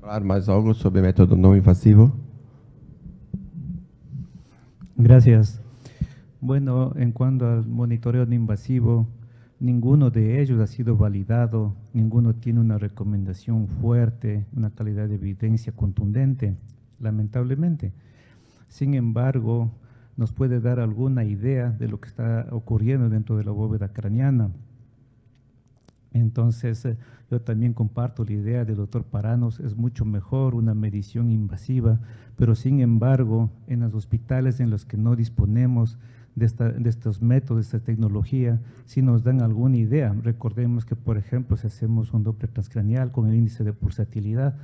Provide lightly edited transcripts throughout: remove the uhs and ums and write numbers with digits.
Hablar más algo sobre método no invasivo. Gracias. Bueno, en cuanto al monitoreo no invasivo, ninguno de ellos ha sido validado, ninguno tiene una recomendación fuerte, una calidad de evidencia contundente, lamentablemente. Sin embargo, nos puede dar alguna idea de lo que está ocurriendo dentro de la bóveda craneana. Entonces, yo también comparto la idea del doctor Paranos, es mucho mejor una medición invasiva, pero sin embargo, en los hospitales en los que no disponemos de estos métodos, de esta tecnología, sí nos dan alguna idea. Recordemos que, por ejemplo, si hacemos un Doppler transcraneal con el índice de pulsatilidad,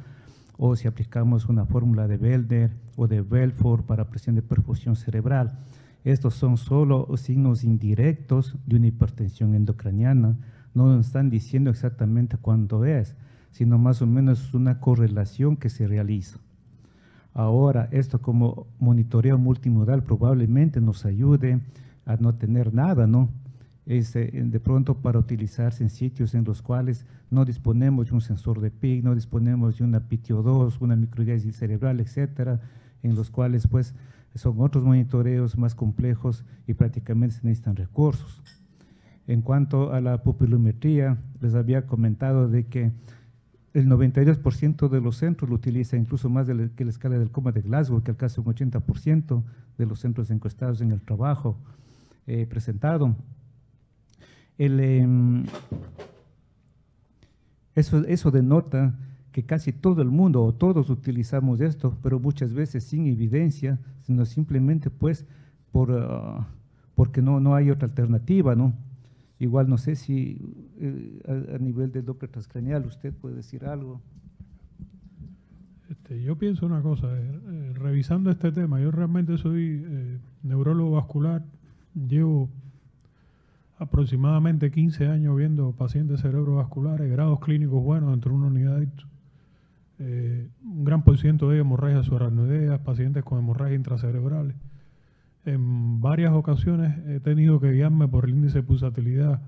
o si aplicamos una fórmula de Belder o de Belfort para presión de perfusión cerebral, estos son solo signos indirectos de una hipertensión endocraniana. No nos están diciendo exactamente cuánto es, sino más o menos una correlación que se realiza. Ahora, esto como monitoreo multimodal probablemente nos ayude a no tener nada, ¿no? De pronto para utilizarse en sitios en los cuales no disponemos de un sensor de PIC, no disponemos de una PTO2, una microhidrosis cerebral, etcétera, en los cuales pues son otros monitoreos más complejos y prácticamente se necesitan recursos. En cuanto a la pupilometría, les había comentado de que el 92% de los centros lo utiliza, incluso más que la escala del coma de Glasgow, que alcanza un 80% de los centros encuestados en el trabajo presentado. Eso denota que casi todo el mundo o todos utilizamos esto, pero muchas veces sin evidencia, sino simplemente pues porque no hay otra alternativa, ¿no? Igual no sé si a nivel del Doppler transcraneal usted puede decir algo. Yo pienso una cosa, revisando este tema, yo realmente soy neurólogo vascular, llevo aproximadamente 15 años viendo pacientes cerebrovasculares, grados clínicos buenos dentro de una unidad, un gran por ciento de hemorragias subaracnoideas, pacientes con hemorragias intracerebrales. En varias ocasiones he tenido que guiarme por el índice de pulsatilidad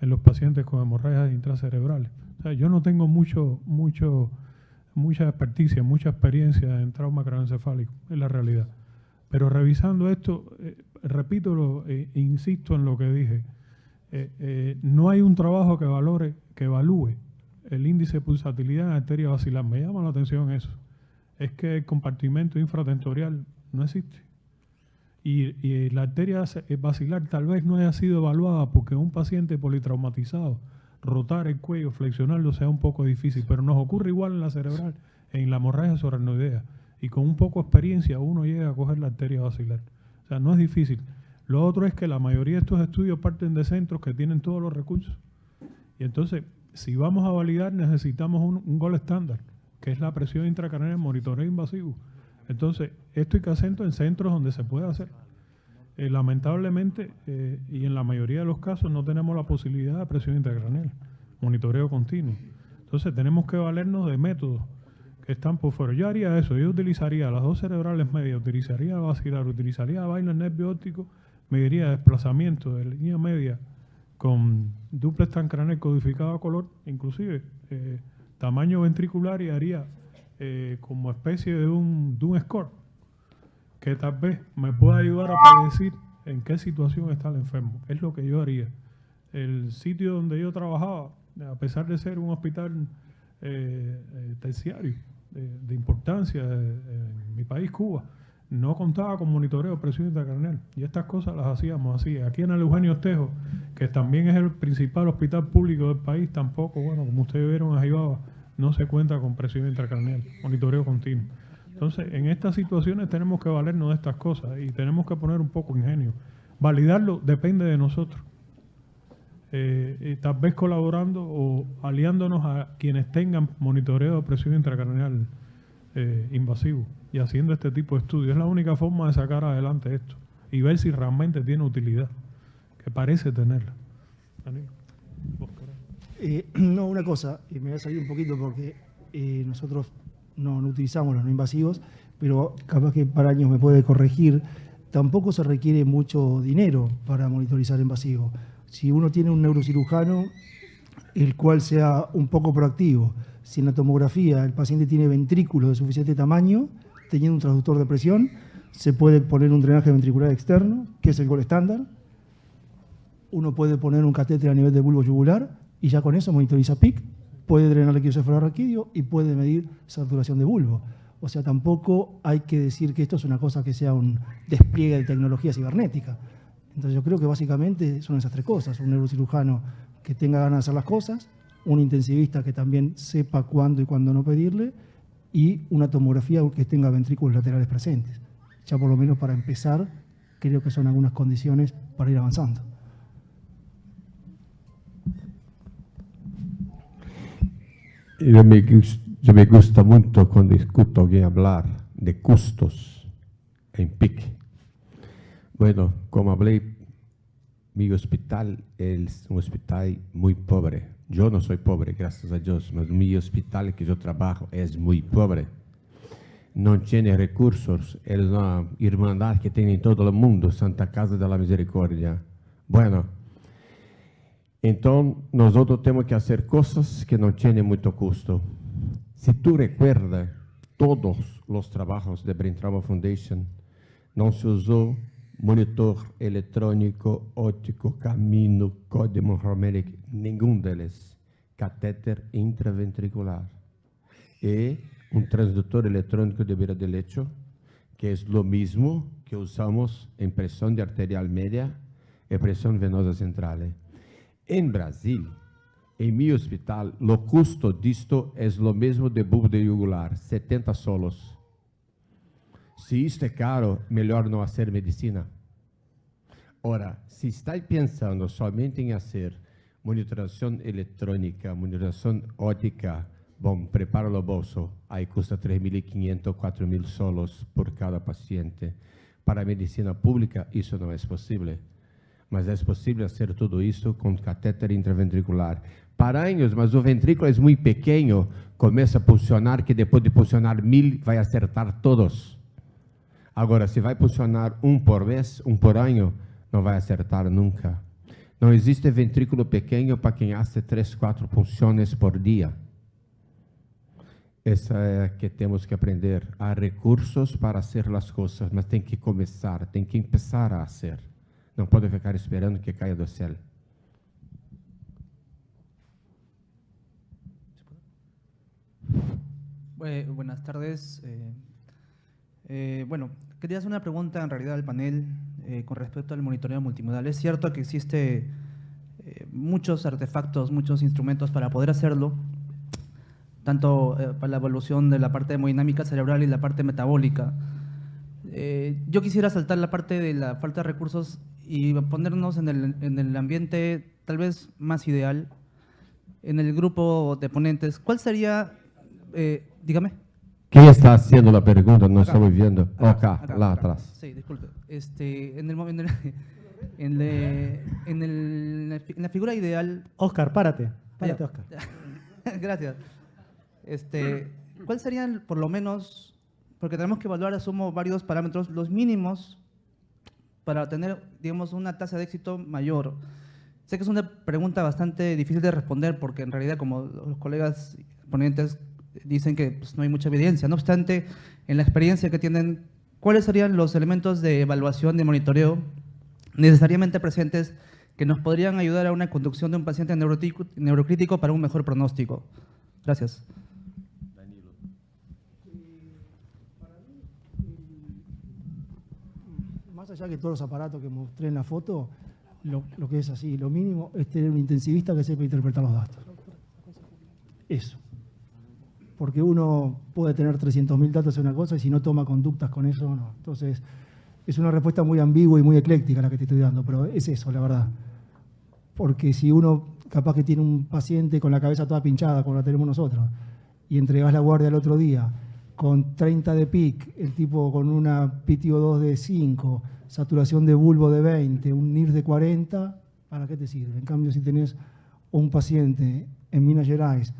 en los pacientes con hemorragias intracerebrales. O sea, yo no tengo mucha experticia, mucha experiencia en trauma craneoencefálico, es la realidad. Pero revisando esto, repito, insisto en lo que dije, no hay un trabajo que evalúe el índice de pulsatilidad en arteria basilar. Me llama la atención eso. Es que el compartimento infratentorial no existe. Y la arteria basilar tal vez no haya sido evaluada porque un paciente politraumatizado, rotar el cuello, flexionarlo sea un poco difícil, pero nos ocurre igual en la cerebral, en la hemorragia subaracnoidea, y con un poco de experiencia uno llega a coger la arteria basilar. O sea, no es difícil. Lo otro es que la mayoría de estos estudios parten de centros que tienen todos los recursos. Y entonces, si vamos a validar, necesitamos un gold estándar, que es la presión intracraneal en monitoreo invasivo. Entonces, esto hay que hacerlo en centros donde se puede hacer. Lamentablemente, y en la mayoría de los casos, no tenemos la posibilidad de presión intracraneal, monitoreo continuo. Entonces, tenemos que valernos de métodos que están por fuera. Yo haría eso, yo utilizaría las dos cerebrales medias, utilizaría basilar, utilizaría vaina nervio óptico, mediría desplazamiento de línea media con duplex transcraneal codificado a color, inclusive tamaño ventricular, y haría como especie de un score que tal vez me pueda ayudar a predecir en qué situación está el enfermo. Es lo que yo haría. El sitio donde yo trabajaba, a pesar de ser un hospital terciario de importancia en mi país, Cuba, no contaba con monitoreo de presión intracraneal, y estas cosas las hacíamos así. Aquí en el Eugenio Ostejo, que también es el principal hospital público del país, tampoco, bueno, como ustedes vieron a Jibaba, no se cuenta con presión intracraneal, monitoreo continuo. Entonces, en estas situaciones tenemos que valernos de estas cosas y tenemos que poner un poco ingenio. Validarlo depende de nosotros. Tal vez colaborando o aliándonos a quienes tengan monitoreo de presión intracraneal invasivo y haciendo este tipo de estudios. Es la única forma de sacar adelante esto y ver si realmente tiene utilidad, que parece tenerla. Danilo, ¿vos querés? No, una cosa, y me voy a salir un poquito porque nosotros no utilizamos los no invasivos, pero capaz que para años me puede corregir, tampoco se requiere mucho dinero para monitorizar invasivo. Si uno tiene un neurocirujano, el cual sea un poco proactivo. Si en la tomografía el paciente tiene ventrículos de suficiente tamaño, teniendo un transductor de presión, se puede poner un drenaje ventricular externo, que es el gol estándar. Uno puede poner un catéter a nivel del bulbo yugular y ya con eso monitoriza PIC, puede drenar el quirófano raquídeo y puede medir saturación de bulbo. O sea, tampoco hay que decir que esto es una cosa que sea un despliegue de tecnología cibernética. Entonces yo creo que básicamente son esas tres cosas: un neurocirujano que tenga ganas de hacer las cosas, un intensivista que también sepa cuándo y cuándo no pedirle, y una tomografía que tenga ventrículos laterales presentes. Ya por lo menos para empezar, creo que son algunas condiciones para ir avanzando. Eu me gusta muito quando escuto alguém falar de custos em PIC. Bueno, como falei, mi hospital é um hospital muito pobre. Eu não sou pobre, graças a Deus, mas mi hospital que eu trabalho é muito pobre. Não tem recursos, é uma irmandade que tem em todo o mundo, Santa Casa da Misericórdia. Bueno, então nós temos que fazer coisas que não têm muito custo. Se tu recuerda, todos os trabalhos de Brain Trauma Foundation não se usou monitor eletrônico, óptico, camino, código Mohammed, nenhum deles. Catéter intraventricular. E um transdutor eletrônico de beira de lecho, que é o mesmo que usamos em pressão de arterial média e pressão venosa central. Em Brasil, em meu hospital, o custo disto é o mesmo de bulbo de jugular, 70 solos. Se isto é caro, melhor não fazer medicina. Ora, se está pensando somente em fazer monitoração eletrônica, monitoração óptica, bom, prepara o bolso, aí custa 3.500, 4.000 solos por cada paciente. Para a medicina pública, isso não é possível. Mas é possível fazer tudo isso com catéter intraventricular. Paranhos, mas o ventrículo é muito pequeno, começa a pulsionar, que depois de pulsionar 1.000, vai acertar todos. Agora, se vai pulsionar um por vez, um por ano, não vai acertar nunca. Não existe ventrículo pequeno para quem hace 3, 4 pulsões por dia. Essa é que temos que aprender. Há recursos para fazer as coisas, mas tem que começar, tem que começar a fazer. Não pode ficar esperando que caia do céu. Buenas tardes. Bueno, quería hacer una pregunta en realidad al panel con respecto al monitoreo multimodal. Es cierto que existe muchos artefactos, muchos instrumentos para poder hacerlo, tanto para la evolución de la parte hemodinámica cerebral y la parte metabólica. Yo quisiera saltar la parte de la falta de recursos y ponernos en el ambiente tal vez más ideal, en el grupo de ponentes. ¿Cuál sería, dígame? Quem está haciendo la pregunta? No estamos viendo. Acá, Lá atrás. Sí, disculpe. En la figura ideal. Oscar, párate. Párate, Ya. Oscar. Gracias. ¿Cuál serían, por lo menos, porque tenemos que evaluar, asumo, varios parámetros, los mínimos para tener, digamos, una tasa de éxito mayor? Sé que es una pregunta bastante difícil de responder porque en realidad, como los colegas ponentes dicen que pues, no hay mucha evidencia. No obstante, en la experiencia que tienen, ¿cuáles serían los elementos de evaluación, de monitoreo necesariamente presentes que nos podrían ayudar a una conducción de un paciente neurocrítico para un mejor pronóstico? Gracias. Más allá que todos los aparatos que mostré en la foto, lo que es así, lo mínimo es tener un intensivista que sepa interpretar los datos. Eso. Porque uno puede tener 300.000 datos en una cosa y si no toma conductas con eso, no. Entonces, es una respuesta muy ambigua y muy ecléctica la que te estoy dando, pero es eso, la verdad. Porque si uno capaz que tiene un paciente con la cabeza toda pinchada, como la tenemos nosotros, y entregás la guardia al otro día con 30 de PIC, el tipo con una PTO2 de 5, saturación de bulbo de 20, un NIRS de 40, ¿para qué te sirve? En cambio, si tenés un paciente en Minas Gerais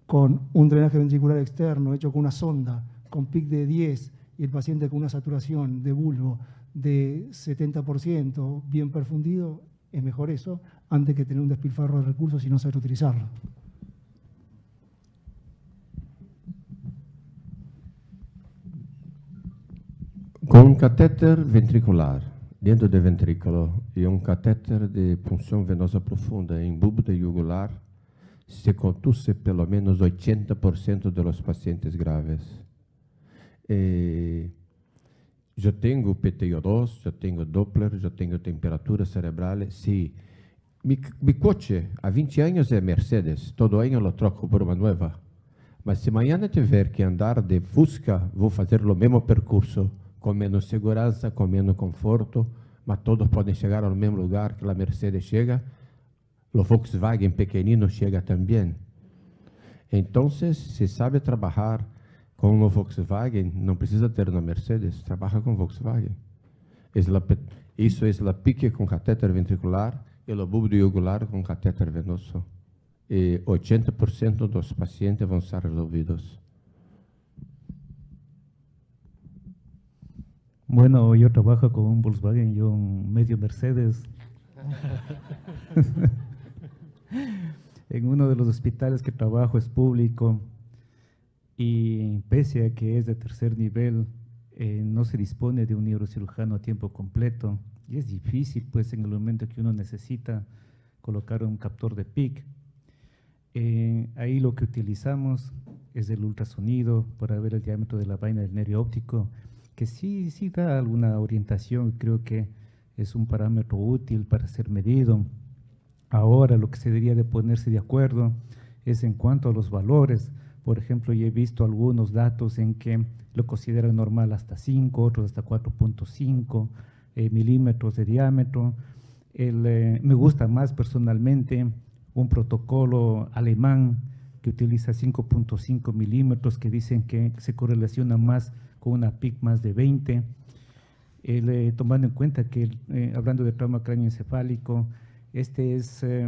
con un drenaje ventricular externo hecho con una sonda, con PIC de 10, y el paciente con una saturación de bulbo de 70%, bien perfundido, es mejor eso antes que tener un despilfarro de recursos y no saber utilizarlo. Com um catéter ventricular dentro do ventrículo e um catéter de punção venosa profunda em bulbo de jugular, se conduce pelo menos 80% dos pacientes graves. Eu tenho PTO2, eu tenho Doppler, eu tenho temperatura cerebral. Se mi coche há 20 anos é Mercedes, todo ano eu troco por uma nova. Mas se amanhã tiver que andar de Fusca, vou fazer o mesmo percurso, com menos segurança, com menos conforto, mas todos podem chegar ao mesmo lugar que a Mercedes chega, o Volkswagen pequenino chega também. Então, se sabe trabalhar com o Volkswagen, não precisa ter uma Mercedes, trabalha com Volkswagen. Isso é a pique com catéter ventricular e o bulbo jugular com catéter venoso. E 80% dos pacientes vão ser resolvidos. Bueno, yo trabajo con un Volkswagen y un medio Mercedes. En uno de los hospitales que trabajo es público y pese a que es de tercer nivel, no se dispone de un neurocirujano a tiempo completo y es difícil pues en el momento que uno necesita colocar un captor de PIC. Ahí lo que utilizamos es el ultrasonido para ver el diámetro de la vaina del nervio óptico, que sí da alguna orientación, creo que es un parámetro útil para ser medido. Ahora lo que se debería de ponerse de acuerdo es en cuanto a los valores. Por ejemplo, yo he visto algunos datos en que lo consideran normal hasta 5, otros hasta 4.5 milímetros de diámetro. Me gusta más personalmente un protocolo alemán que utiliza 5.5 milímetros, que dicen que se correlaciona más con una PIC más de 20, tomando en cuenta que, hablando de trauma cráneoencefálico,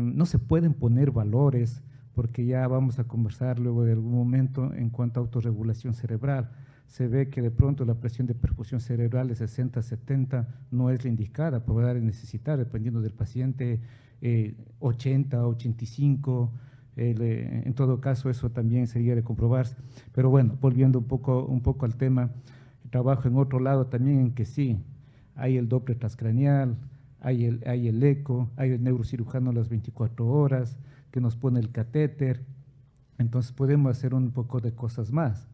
no se pueden poner valores, porque ya vamos a conversar luego de algún momento en cuanto a autorregulación cerebral. Se ve que de pronto la presión de perfusión cerebral de 60-70 no es la indicada, podrá necesitar, dependiendo del paciente, 80-85, en todo caso eso también sería de comprobarse. Pero bueno, volviendo un poco al tema, trabajo en otro lado también en que sí, hay el Doppler transcraneal, hay el eco, hay el neurocirujano a las 24 horas que nos pone el catéter, entonces podemos hacer un poco de cosas más.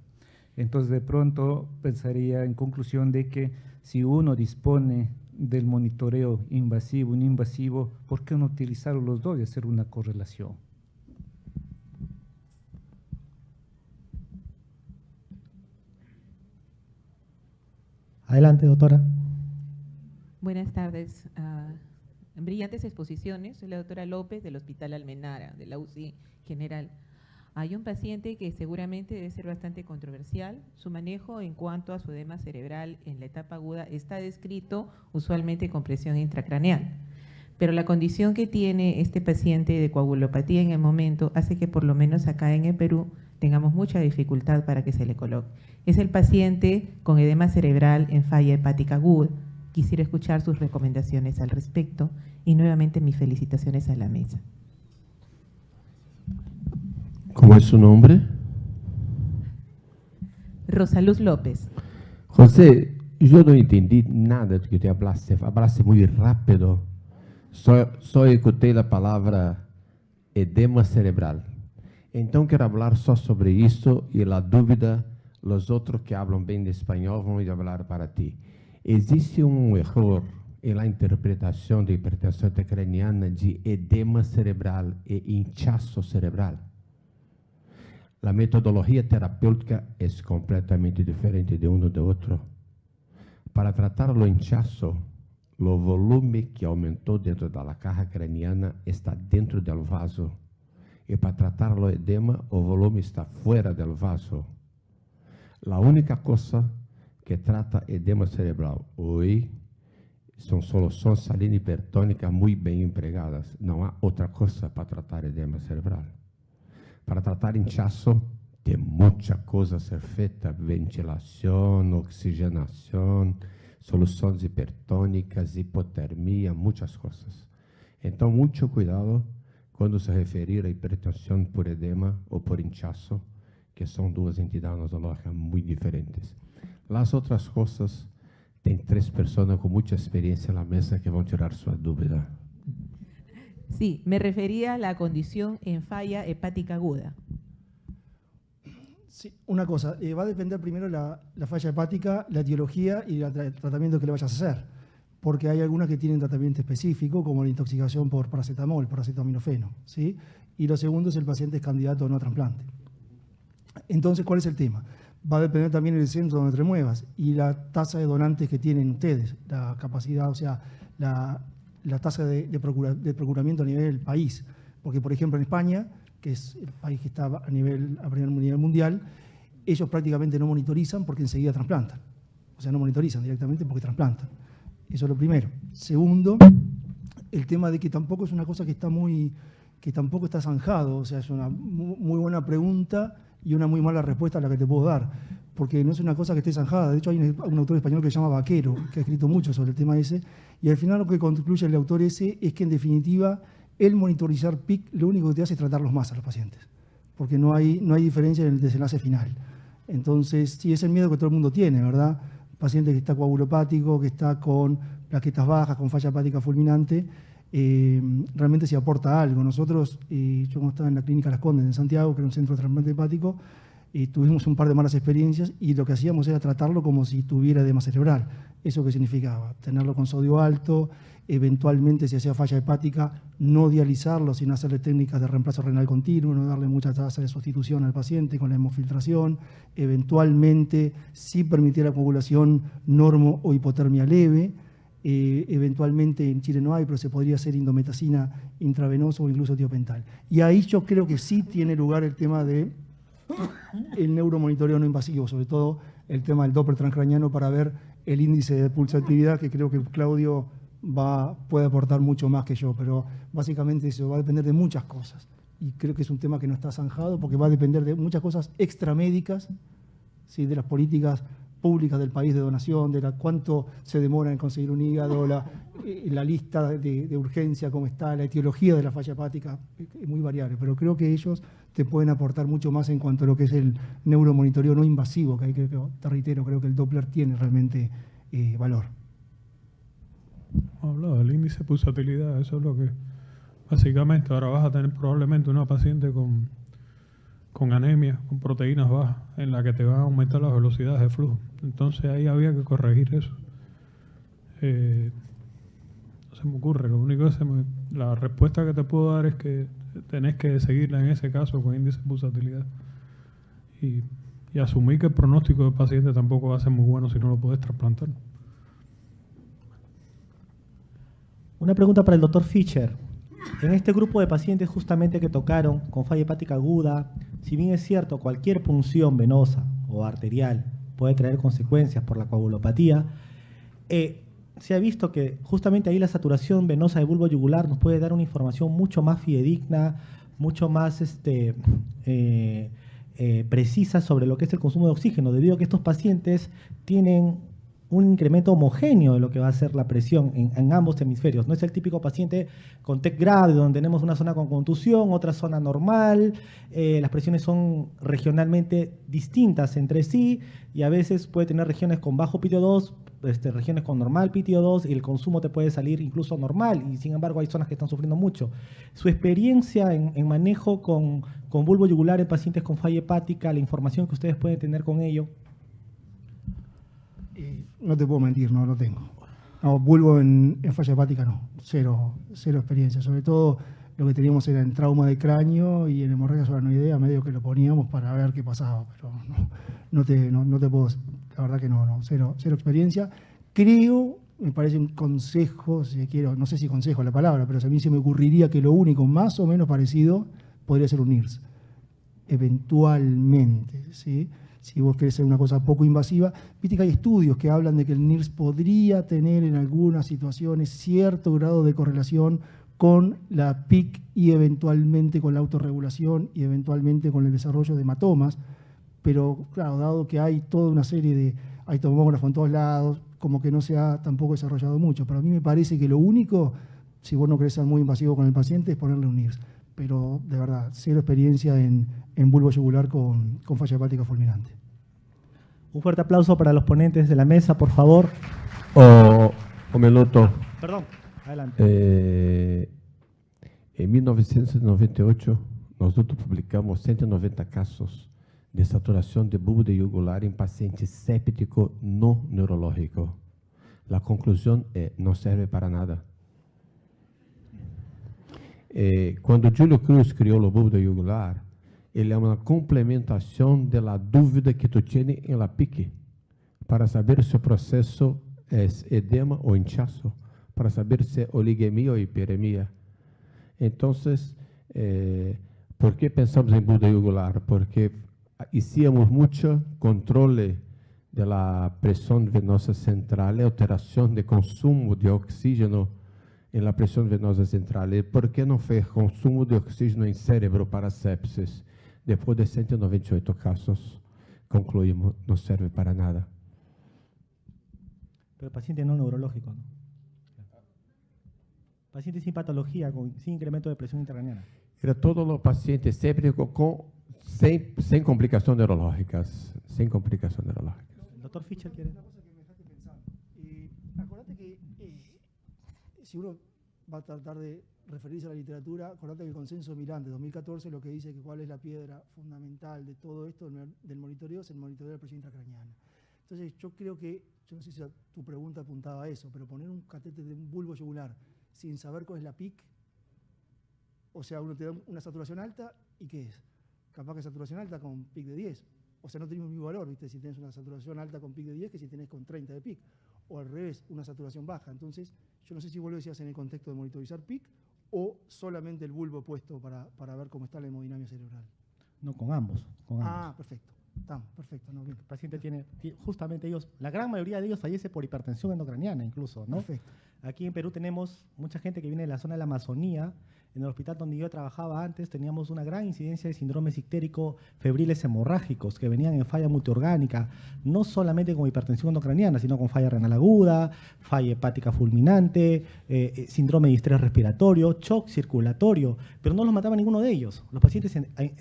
Entonces de pronto pensaría en conclusión de que si uno dispone del monitoreo invasivo, un invasivo, ¿por qué no utilizar los dos y hacer una correlación? Adelante, doctora. Buenas tardes. Brillantes exposiciones. Soy la doctora López del Hospital Almenara, de la UCI General. Hay un paciente que seguramente debe ser bastante controversial. Su manejo en cuanto a su edema cerebral en la etapa aguda está descrito usualmente con presión intracraneal. Pero la condición que tiene este paciente de coagulopatía en el momento hace que por lo menos acá en el Perú tengamos mucha dificultad para que se le coloque. Es el paciente con edema cerebral en falla hepática aguda. Quisiera escuchar sus recomendaciones al respecto y nuevamente mis felicitaciones a la mesa. ¿Cómo es su nombre? Rosaluz López. José, yo no entendí nada de que te hablaste muy rápido. Só escutei a palavra edema cerebral. Então, quero falar só sobre isso e a dúvida, os outros que falam bem de espanhol vão falar para ti. Existe erro na interpretação de hipertensão intracraniana de edema cerebral e inchaço cerebral. A metodologia terapêutica é completamente diferente de um do outro. Para tratar o inchaço, o volume que aumentou dentro da caja craniana está dentro do vaso. E para tratar o edema, o volume está fora do vaso. A única coisa que trata edema cerebral hoje são soluções salinas hipertônicas muito bem empregadas. Não há outra coisa para tratar edema cerebral. Para tratar inchaço, tem muita coisa a ser feita: ventilação, oxigenação, soluções hipertônicas, hipotermia, muitas coisas. Então, muito cuidado quando se referir a hipertensão por edema ou por inchaço, que são duas entidades nosológicas muito diferentes. As outras coisas, tem 3 pessoas com muita experiência na mesa que vão tirar sua dúvida. Sí, me refería a la condición en falla hepática aguda. Sí, una cosa, va a depender primero la falla hepática, la etiología y el tratamiento que le vayas a hacer. Porque hay algunas que tienen tratamiento específico, como la intoxicación por paracetamol, por acetaminofeno, ¿sí? Y lo segundo es el paciente es candidato o no a trasplante. Entonces, ¿cuál es el tema? Va a depender también del centro donde te muevas y la tasa de donantes que tienen ustedes, la capacidad, o sea, la tasa de procuramiento a nivel del país. Porque, por ejemplo, en España, que es el país que está a nivel mundial, ellos prácticamente no monitorizan porque enseguida trasplantan. O sea, no monitorizan directamente porque trasplantan. Eso es lo primero. Segundo, el tema de que tampoco es una cosa que tampoco está zanjado. O sea, es una muy buena pregunta y una muy mala respuesta a la que te puedo dar. Porque no es una cosa que esté zanjada. De hecho, hay un autor español que se llama Vaquero, que ha escrito mucho sobre el tema ese. Y al final lo que concluye el autor ese es que, en definitiva, el monitorizar PIC lo único que te hace es tratarlos más a los pacientes. Porque no hay diferencia en el desenlace final. Entonces, sí, es el miedo que todo el mundo tiene, ¿verdad? Paciente que está coagulopático, que está con plaquetas bajas, con falla hepática fulminante, realmente se aporta algo. Nosotros, yo como estaba en la clínica Las Condes en Santiago, que era un centro de trasplante hepático, tuvimos un par de malas experiencias y lo que hacíamos era tratarlo como si tuviera edema cerebral. ¿Eso qué significaba? Tenerlo con sodio alto, eventualmente si hacía falla hepática, no dializarlo, sino hacerle técnicas de reemplazo renal continuo, no darle mucha tasa de sustitución al paciente con la hemofiltración, eventualmente sí permitir la coagulación normo o hipotermia leve, eventualmente en Chile no hay, pero se podría hacer indometacina intravenoso o incluso tiopental. Y ahí yo creo que sí tiene lugar el tema de el neuromonitoreo no invasivo, sobre todo el tema del Doppler transcraniano para ver el índice de pulsatividad, que creo que Claudio puede aportar mucho más que yo, pero básicamente eso va a depender de muchas cosas. Y creo que es un tema que no está zanjado porque va a depender de muchas cosas extramédicas, ¿sí? De las políticas públicas del país de donación, de cuánto se demora en conseguir un hígado, la lista de urgencia, cómo está, la etiología de la falla hepática, es muy variable, pero creo que ellos te pueden aportar mucho más en cuanto a lo que es el neuromonitoreo no invasivo, que te reitero, creo que el Doppler tiene realmente valor. Hemos hablado del índice de pulsatilidad, eso es lo que básicamente ahora vas a tener probablemente una paciente con anemia, con proteínas bajas, en la que te van a aumentar las velocidades de flujo. Entonces ahí había que corregir eso. No se me ocurre, lo único la respuesta que te puedo dar es que tenés que seguirla en ese caso con índice de pulsatilidad. Y asumir que el pronóstico del paciente tampoco va a ser muy bueno si no lo puedes trasplantar. Una pregunta para el doctor Fischer. En este grupo de pacientes justamente que tocaron con falla hepática aguda, si bien es cierto, cualquier punción venosa o arterial puede traer consecuencias por la coagulopatía, se ha visto que justamente ahí la saturación venosa de bulbo yugular nos puede dar una información mucho más fidedigna, mucho más precisa sobre lo que es el consumo de oxígeno, debido a que estos pacientes tienen un incremento homogéneo de lo que va a ser la presión en ambos hemisferios. No es el típico paciente con TEC grave, donde tenemos una zona con contusión, otra zona normal. Las presiones son regionalmente distintas entre sí y a veces puede tener regiones con bajo PTO2, regiones con normal PTO2 y el consumo te puede salir incluso normal y sin embargo hay zonas que están sufriendo mucho. Su experiencia en manejo con bulbo yugular en pacientes con falla hepática, la información que ustedes pueden tener con ello. No te puedo mentir, no lo tengo. No, bulbo en falla hepática no, cero experiencia. Sobre todo lo que teníamos era en trauma de cráneo y en hemorragia subarachnoidea, medio que lo poníamos para ver qué pasaba, pero no te puedo, la verdad que no, cero experiencia. Creo, me parece un consejo, si quiero, no sé si consejo es la palabra, pero a mí se me ocurriría que lo único más o menos parecido podría ser un NIRS, eventualmente, ¿sí? Si vos querés hacer una cosa poco invasiva, viste que hay estudios que hablan de que el NIRS podría tener en algunas situaciones cierto grado de correlación con la PIC y eventualmente con la autorregulación y eventualmente con el desarrollo de hematomas, pero claro, dado que hay toda una serie hay tomógrafo en todos lados, como que no se ha tampoco desarrollado mucho. Pero a mí me parece que lo único si vos no querés ser muy invasivo con el paciente, es ponerle un NIRS. Pero de verdad, cero experiencia en bulbo yugular con falla hepática fulminante. Un fuerte aplauso para los ponentes de la mesa, por favor. Un minuto. Perdón, adelante. En 1998, nosotros publicamos 190 casos de saturación de bulbo de yugular en paciente séptico no neurológico. La conclusión es, no sirve para nada. Quando Júlio Cruz criou o bulbo yugular, ele é uma complementação da dúvida que tu tienes em la PIC, para saber se o processo é edema ou inchaço, para saber se é oligemia ou hiperemia. Então, por que pensamos em bulbo yugular? Porque hicimos muito controle da pressão venosa central, alteração de consumo de oxígeno em la pressão venosa central. E por que não fez consumo de oxígeno em cérebro para sepsis? Depois de 198 casos, concluímos, não serve para nada. Pero paciente no neurológico, ¿no? Paciente sin patología, sin incremento de presión intracraniana. Era todos os pacientes sépticos sem complicações neurológicas. Sem complicações neurológicas. El doctor Fischer quiere. Una cosa que me dejaste pensando. Acordate que si uno va a tratar de referirse a la literatura, acordate que el consenso de Milán de 2014 lo que dice que cuál es la piedra fundamental de todo esto del monitoreo es el monitoreo de la presión intracraniana. Entonces yo creo que, yo no sé si tu pregunta apuntaba a eso, pero poner un catéter de un bulbo yugular sin saber cuál es la PIC, o sea, uno te da una saturación alta y ¿qué es? Capaz que saturación alta con PIC de 10. O sea, no tenemos el mismo valor, ¿viste? Si tienes una saturación alta con PIC de 10 que si tenés con 30 de PIC. O al revés, una saturación baja. Entonces, yo no sé si vos lo decías en el contexto de monitorizar PIC o solamente el bulbo puesto para ver cómo está la hemodinamia cerebral. No, con ambos. Ah, perfecto. Estamos, perfecto. No, bien. El paciente tiene, justamente ellos, la gran mayoría de ellos fallece por hipertensión endocraniana incluso, ¿no? Perfecto. Aquí en Perú tenemos mucha gente que viene de la zona de la Amazonía. En el hospital donde yo trabajaba antes teníamos una gran incidencia de síndromes ictérico febriles hemorrágicos que venían en falla multiorgánica, no solamente con hipertensión endocraniana, sino con falla renal aguda, falla hepática fulminante, síndrome de estrés respiratorio, shock circulatorio, pero no los mataba ninguno de ellos. Los pacientes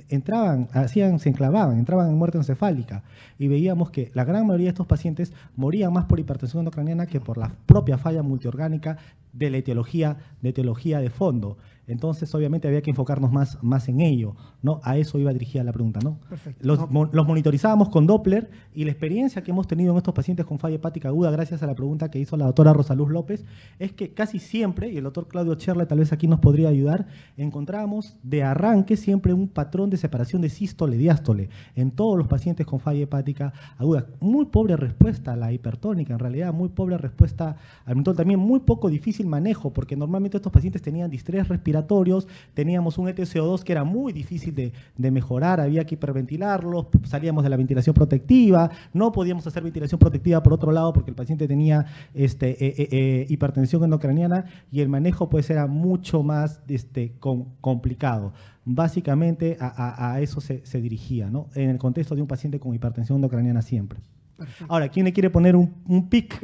entraban, se enclavaban, entraban en muerte encefálica y veíamos que la gran mayoría de estos pacientes morían más por hipertensión endocraniana que por la propia falla multiorgánica de la etiología de fondo. Entonces, obviamente, había que enfocarnos más en ello, ¿no? A eso iba dirigida la pregunta, ¿no? Perfecto. Los monitorizábamos con Doppler y la experiencia que hemos tenido en estos pacientes con falla hepática aguda, gracias a la pregunta que hizo la doctora Rosaluz López, es que casi siempre, y el doctor Claudio Cherle tal vez aquí nos podría ayudar, encontramos de arranque siempre un patrón de separación de sístole-diástole en todos los pacientes con falla hepática aguda. Muy pobre respuesta a la hipertónica, en realidad, muy pobre respuesta al mentol, también muy poco difícil manejo, porque normalmente estos pacientes tenían distrés respiratorios, teníamos un ETCO2 que era muy difícil de mejorar, había que hiperventilarlos, salíamos de la ventilación protectiva, no podíamos hacer ventilación protectiva por otro lado porque el paciente tenía hipertensión endocraniana y el manejo pues era mucho más complicado. Básicamente a eso se dirigía, ¿no? En el contexto de un paciente con hipertensión endocraniana siempre. Perfecto. Ahora, ¿quién le quiere poner un PIC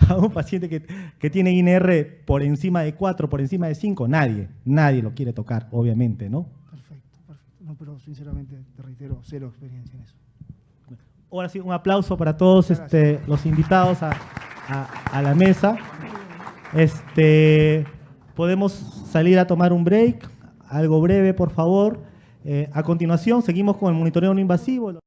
a un paciente que tiene INR por encima de 4, por encima de 5? Nadie lo quiere tocar, obviamente, ¿no? Perfecto. No, pero sinceramente, te reitero, cero experiencia en eso. Ahora sí, un aplauso para todos los invitados a la mesa. Podemos salir a tomar un break, algo breve, por favor. A continuación, seguimos con el monitoreo no invasivo.